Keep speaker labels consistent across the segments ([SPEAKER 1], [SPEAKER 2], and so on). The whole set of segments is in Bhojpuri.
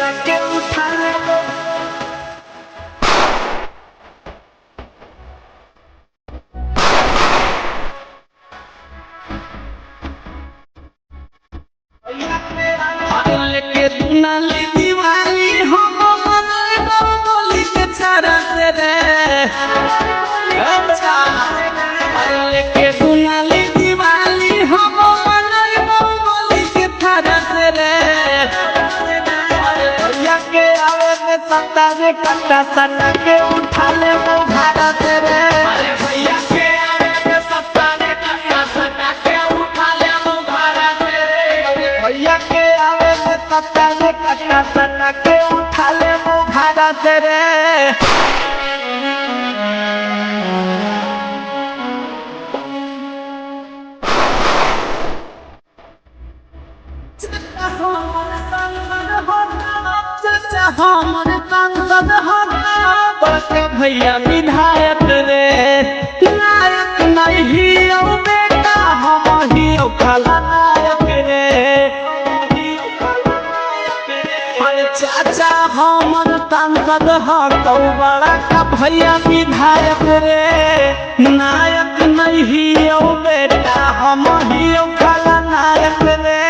[SPEAKER 1] भैया के उठा ले लेके दुनाली दीवाली हम मनाएगा बोली के छाड़ा से रे अच्छा लेके दुनाली दीवाली हम मनाएगा बोली के छाड़ा से रे भैया के आवे में सत्ता रे कट्टा सट्टा के उठा ले वो भाड़ा से रे भैया के आवे में सत्ता रे कट्टा सट्टा के उठा ले वो भाड़ा से रे भैया के आवे में सत्ता रे कट्टा सट्टा के उठा ले वो भाड़ा से रे हमर सांसद बड़के भैया विधायक रे नायक नहीं ओ बेटा हम ही खलनायक रे अरे चाचा हमर सांसद तो बड़ा का भैया विधायक रे नायक नहीं ओ बेटा हम ही खलनायक रे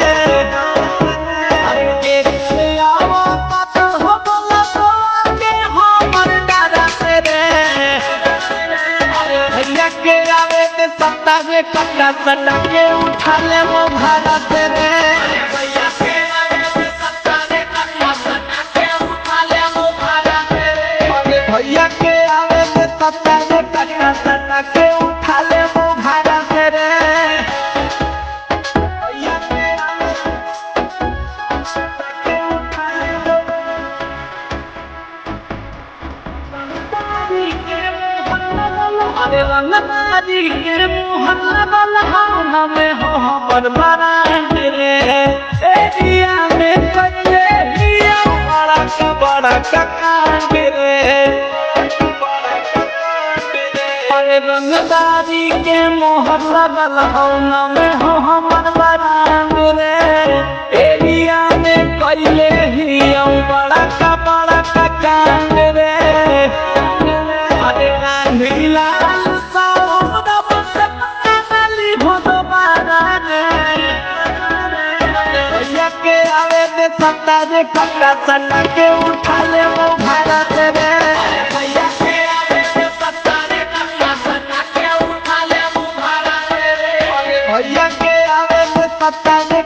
[SPEAKER 1] सत्ता रे कट्टा सट्टा के उठा ले वो भाड़ा से रे भैया के आवे सत्ता रे कट्टा सट्टा के उठा ले वो भाड़ा से रे भैया के आवे सत्ता रे कट्टा सट्टा के उठा ले वो भाड़ा से रे भैया के आवे के उठा ले अरे रंगदारी के मोहल्ला वाला हमें हो पर बरांड रे एरिया में कइले लिया बड़ा का कांड रे अरे रंगदारी के मोहल्ला वाला हमें हो हमर बरांड रे एरिया में कइले लिया बड़ा का कांड रे अरे नीला सत्ता रे कट्टा सट्टा के उठा ले वो भाड़ा से रे भैया के आवे सत्ता रे कट्टा सट्टा के उठा ले वो भाड़ा से रे भैया के आवे सत्ता रे